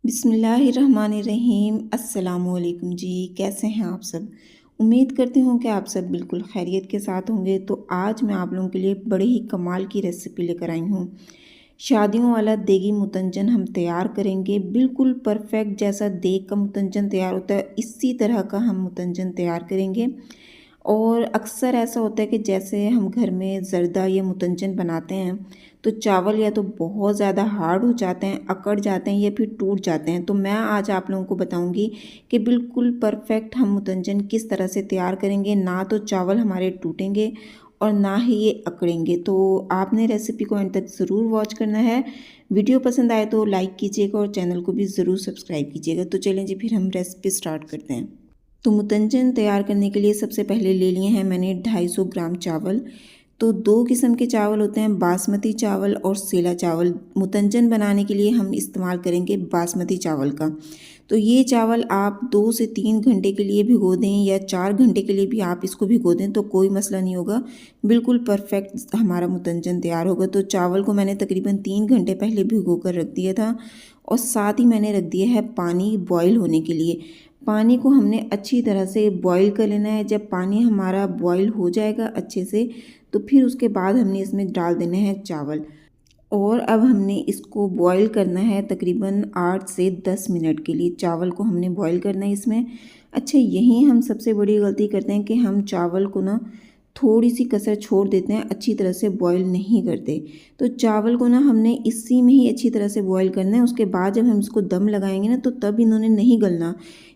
बिस्मिल्लाहिर्रहमानिर्रहीम। अस्सलामुअलैकुम जी, कैसे हैं आप सब। उम्मीद करती हूँ कि आप सब बिल्कुल खैरियत के साथ होंगे। तो आज मैं आप लोगों के लिए बड़े ही कमाल की रेसिपी लेकर आई हूँ। शादियों वाला देगी मुतंजन हम तैयार करेंगे। बिल्कुल परफेक्ट जैसा देग का मुतंजन तैयार होता है, इसी तरह का हम मुतंजन तैयार करेंगे। और अक्सर ऐसा होता है कि जैसे हम घर में ज़र्दा या मुतंजन बनाते हैं तो चावल या तो बहुत ज़्यादा हार्ड हो जाते हैं, अकड़ जाते हैं या फिर टूट जाते हैं। तो मैं आज आप लोगों को बताऊंगी कि बिल्कुल परफेक्ट हम मुतंजन किस तरह से तैयार करेंगे। ना तो चावल हमारे टूटेंगे और ना ही ये अकड़ेंगे। तो आपने रेसिपी को अंत तक ज़रूर वॉच करना है। वीडियो पसंद आए तो लाइक कीजिएगा और चैनल को भी ज़रूर सब्सक्राइब कीजिएगा। तो चलें जी, फिर हम रेसिपी स्टार्ट करते हैं। तो मुतंजन तैयार करने के लिए सबसे पहले ले लिए हैं मैंने 250 ग्राम चावल। तो दो किस्म के चावल होते हैं, बासमती चावल और सेला चावल। मुतंजन बनाने के लिए हम इस्तेमाल करेंगे बासमती चावल का। तो ये चावल आप 2 से 3 घंटे के लिए भिगो दें या 4 घंटे के लिए भी आप इसको भिगो दें तो कोई मसला नहीं होगा। बिल्कुल परफेक्ट हमारा मुतंजन तैयार होगा। तो चावल को मैंने तकरीबन 3 घंटे पहले भिगो कर रख दिया था और साथ ही मैंने रख दिया है पानी बॉयल होने के लिए। पानी को हमने अच्छी तरह से बॉईल कर लेना है। जब पानी हमारा बॉईल हो जाएगा अच्छे से तो फिर उसके बाद हमने इसमें डाल देने हैं चावल। और अब हमने इसको बॉईल करना है तकरीबन 8 से 10 मिनट के लिए। चावल को हमने बॉईल करना है इसमें। अच्छा, यहीं हम सबसे बड़ी गलती करते हैं कि हम चावल को ना थोड़ी सी कसर छोड़ देते हैं, अच्छी तरह से बॉईल नहीं करते। तो चावल को ना हमने इसी में ही अच्छी तरह से बॉईल करना है। उसके बाद जब हम इसको दम लगाएंगे ना तो तब इन्होंने नहीं गलना।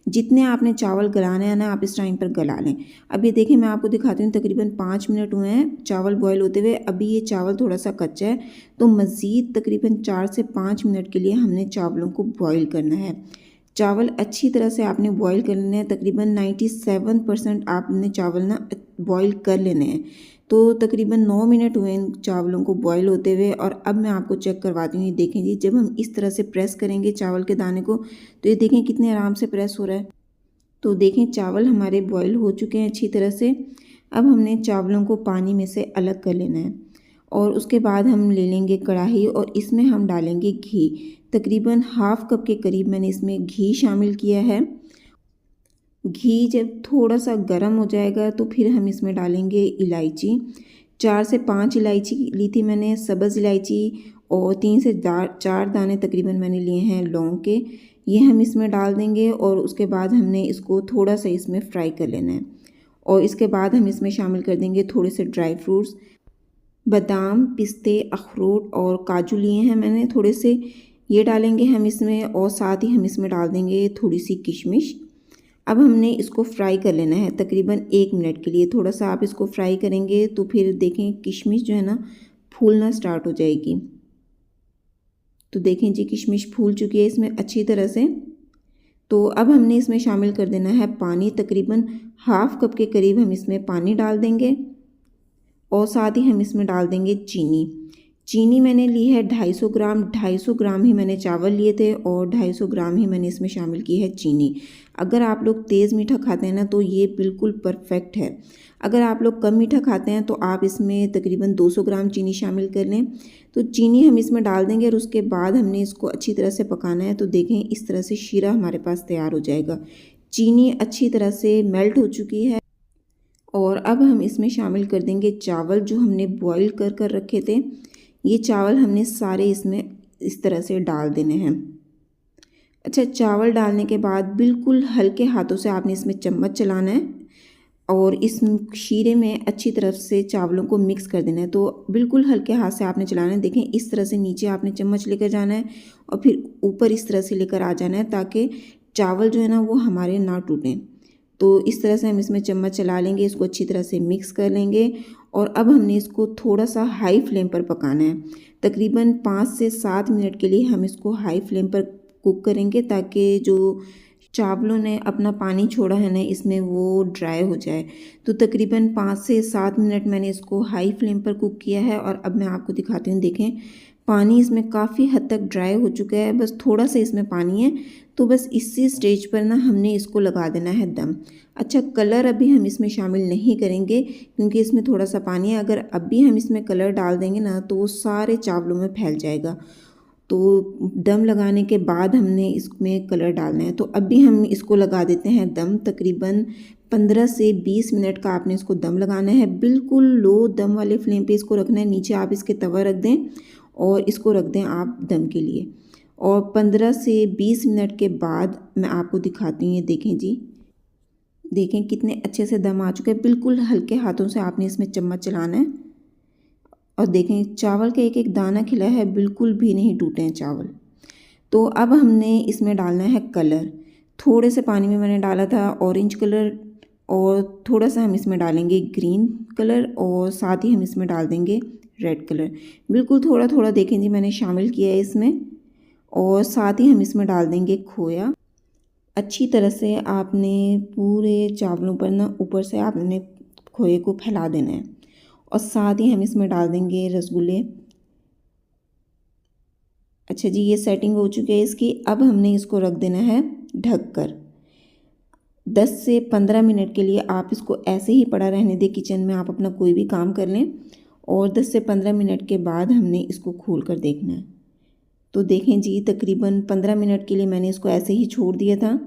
जितने आपने चावल गलाने हैं ना आप इस टाइम पर गला लें। अब ये देखें, मैं आपको दिखाती हूँ, तकरीबन 5 मिनट हुए हैं चावल बॉईल होते हुए। अभी ये चावल थोड़ा सा कच्चा है तो मज़ीद तकरीबन 4 से 5 मिनट के लिए हमने चावलों को बॉईल करना है। चावल अच्छी तरह से आपने बॉईल कर लेने हैं। तकरीबन 97% आपने चावल ना बॉईल कर लेने हैं। तो तकरीबन 9 मिनट हुए इन चावलों को बॉईल होते हुए। और अब मैं आपको चेक करवाती हूँ। ये देखें जी, जब हम इस तरह से प्रेस करेंगे चावल के दाने को तो ये देखें कितने आराम से प्रेस हो रहा है। तो देखें चावल हमारे बॉईल हो चुके हैं अच्छी तरह से। अब हमने चावलों को पानी में से अलग कर लेना है और उसके बाद हम ले लेंगे कढ़ाई और इसमें हम डालेंगे घी। तकरीबन हाफ़ कप के करीब मैंने इसमें घी शामिल किया है। घी जब थोड़ा सा गर्म हो जाएगा तो फिर हम इसमें डालेंगे इलायची। 4 से 5 इलायची ली थी मैंने, सब्ज़ इलायची। और 3 से 4 दाने तकरीबन मैंने लिए हैं लौंग के। ये हम इसमें डाल देंगे और उसके बाद हमने इसको थोड़ा सा इसमें फ्राई कर लेना है। और इसके बाद हम इसमें शामिल कर देंगे थोड़े से ड्राई फ्रूट्स, बादाम, पिस्ते, अखरोट और काजू लिए हैं मैंने थोड़े से, ये डालेंगे हम इसमें। और साथ ही हम इसमें डाल देंगे थोड़ी सी किशमिश। अब हमने इसको फ्राई कर लेना है तकरीबन 1 मिनट के लिए। थोड़ा सा आप इसको फ्राई करेंगे तो फिर देखें किशमिश जो है ना फूलना स्टार्ट हो जाएगी। तो देखें जी, किशमिश फूल चुकी है इसमें अच्छी तरह से। तो अब हमने इसमें शामिल कर देना है पानी। तकरीबन हाफ़ कप के करीब हम इसमें पानी डाल देंगे और साथ ही हम इसमें डाल देंगे चीनी। चीनी मैंने ली है 250 ग्राम। 250 ग्राम ही मैंने चावल लिए थे और 250 ग्राम ही मैंने इसमें शामिल की है चीनी। अगर आप लोग तेज़ मीठा खाते हैं ना तो ये बिल्कुल परफेक्ट है। अगर आप लोग कम मीठा खाते हैं तो आप इसमें तकरीबन 200 ग्राम चीनी शामिल कर लें। तो चीनी हम इसमें डाल देंगे और उसके बाद हमने इसको अच्छी तरह से पकाना है। तो देखें इस तरह से शीरा हमारे पास तैयार हो जाएगा। चीनी अच्छी तरह से मेल्ट हो चुकी है और अब हम इसमें शामिल कर देंगे चावल जो हमने बॉईल कर रखे थे। ये चावल हमने सारे इसमें इस तरह से डाल देने हैं। अच्छा, चावल डालने के बाद बिल्कुल हल्के हाथों से आपने इसमें चम्मच चलाना है और इस शीरे में अच्छी तरह से चावलों को मिक्स कर देना है। तो बिल्कुल हल्के हाथ से आपने चलाना है। देखें इस तरह से नीचे आपने चम्मच लेकर जाना है और फिर ऊपर इस तरह से लेकर आ जाना है ताकि चावल जो है ना वो हमारे ना टूटें। तो इस तरह से हम इसमें चम्मच चला लेंगे, इसको अच्छी तरह से मिक्स कर लेंगे। और अब हमने इसको थोड़ा सा हाई फ्लेम पर पकाना है। तकरीबन 5 से 7 मिनट के लिए हम इसको हाई फ्लेम पर कुक करेंगे ताकि जो चावलों ने अपना पानी छोड़ा है ना इसमें वो ड्राई हो जाए। तो तकरीबन 5 से 7 मिनट मैंने इसको हाई फ्लेम पर कुक किया है और अब मैं आपको दिखाती हूँ। देखें पानी इसमें काफ़ी हद तक ड्राई हो चुका है, बस थोड़ा सा इसमें पानी है। तो बस इसी स्टेज पर ना हमने इसको लगा देना है दम। अच्छा, कलर अभी हम इसमें शामिल नहीं करेंगे क्योंकि इसमें थोड़ा सा पानी है। अगर अभी हम इसमें कलर डाल देंगे ना तो वो सारे चावलों में फैल जाएगा तो दम लगाने के बाद हमने इसमें कलर डालना है। तो अभी हम इसको लगा देते हैं दम। तकरीबन 15 से 20 मिनट का आपने इसको दम लगाना है। बिल्कुल लो दम वाले फ्लेम पे इसको रखना है। नीचे आप इसके तवा रख दें और इसको रख दें आप दम के लिए। और 15 से 20 मिनट के बाद मैं आपको दिखाती हूँ। ये देखें जी, देखें कितने अच्छे से दम आ चुका है। बिल्कुल हल्के हाथों से आपने इसमें चम्मच चलाना है और देखें चावल का एक एक दाना खिला है, बिल्कुल भी नहीं टूटे हैं चावल। तो अब हमने इसमें डालना है कलर। थोड़े से पानी में मैंने डाला था ऑरेंज कलर और थोड़ा सा हम इसमें डालेंगे ग्रीन कलर और साथ ही हम इसमें डाल देंगे रेड कलर। बिल्कुल थोड़ा थोड़ा देखें जी मैंने शामिल किया है इसमें। और साथ ही हम इसमें डाल देंगे खोया। अच्छी तरह से आपने पूरे चावलों पर ना ऊपर से आपने खोए को फैला देना है। और साथ ही हम इसमें डाल देंगे रसगुल्ले। अच्छा जी, ये सेटिंग हो चुकी है इसकी। अब हमने इसको रख देना है ढककर। 10 से 15 मिनट के लिए आप इसको ऐसे ही पड़ा रहने दें। किचन में आप अपना कोई भी काम कर लें और 10 से 15 मिनट के बाद हमने इसको खोल कर देखना है। तो देखें जी, तकरीबन 15 मिनट के लिए मैंने इसको ऐसे ही छोड़ दिया था।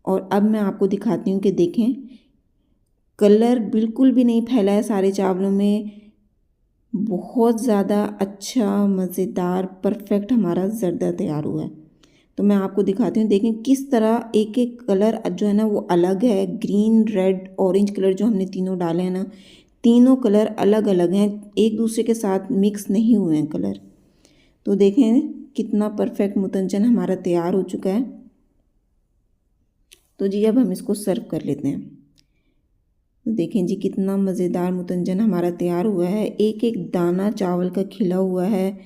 और अब मैं आपको दिखाती हूँ कि देखें कलर बिल्कुल भी नहीं फैला है सारे चावलों में। बहुत ज़्यादा अच्छा मज़ेदार परफेक्ट हमारा ज़र्दा तैयार हुआ है। तो मैं आपको दिखाती हूँ। देखें किस तरह एक एक कलर जो है ना वो अलग है। ग्रीन, रेड, ऑरेंज कलर जो हमने तीनों डाले हैं ना, तीनों कलर अलग अलग हैं, एक दूसरे के साथ मिक्स नहीं हुए हैं कलर। तो देखें कितना परफेक्ट मुतंजन हमारा तैयार हो चुका है। तो जी अब हम इसको सर्व कर लेते हैं। तो देखें जी कितना मज़ेदार मुतंजन हमारा तैयार हुआ है। एक एक दाना चावल का खिला हुआ है,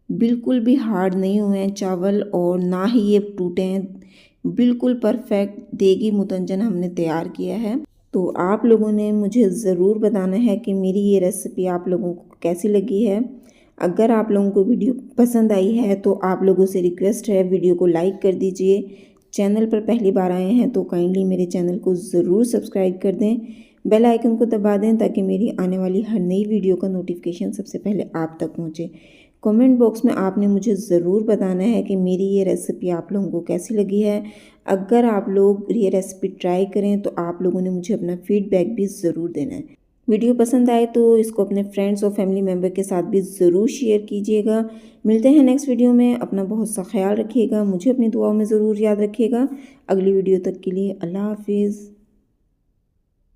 बिल्कुल भी हार्ड नहीं हुए हैं चावल और ना ही ये टूटे हैं। बिल्कुल परफेक्ट देगी मुतंजन हमने तैयार किया है। तो आप लोगों ने मुझे ज़रूर बताना है कि मेरी ये रेसिपी आप लोगों को कैसी लगी है। अगर आप लोगों को वीडियो पसंद आई है तो आप लोगों से रिक्वेस्ट है वीडियो को लाइक कर दीजिए। चैनल पर पहली बार आए हैं तो काइंडली मेरे चैनल को ज़रूर सब्सक्राइब कर दें, बेल आइकन को दबा दें ताकि मेरी आने वाली हर नई वीडियो का नोटिफिकेशन सबसे पहले आप तक पहुंचे। कमेंट बॉक्स में आपने मुझे ज़रूर बताना है कि मेरी ये रेसिपी आप लोगों को कैसी लगी है। अगर आप लोग ये रेसिपी ट्राई करें तो आप लोगों ने मुझे अपना फीडबैक भी ज़रूर देना है। वीडियो पसंद आए तो इसको अपने फ्रेंड्स और फैमिली मेम्बर के साथ भी ज़रूर शेयर कीजिएगा। मिलते हैं नेक्स्ट वीडियो में। अपना बहुत सा ख्याल रखिएगा, मुझे अपनी दुआओं में ज़रूर याद रखिएगा। अगली वीडियो तक के लिए अल्लाह हाफिज़।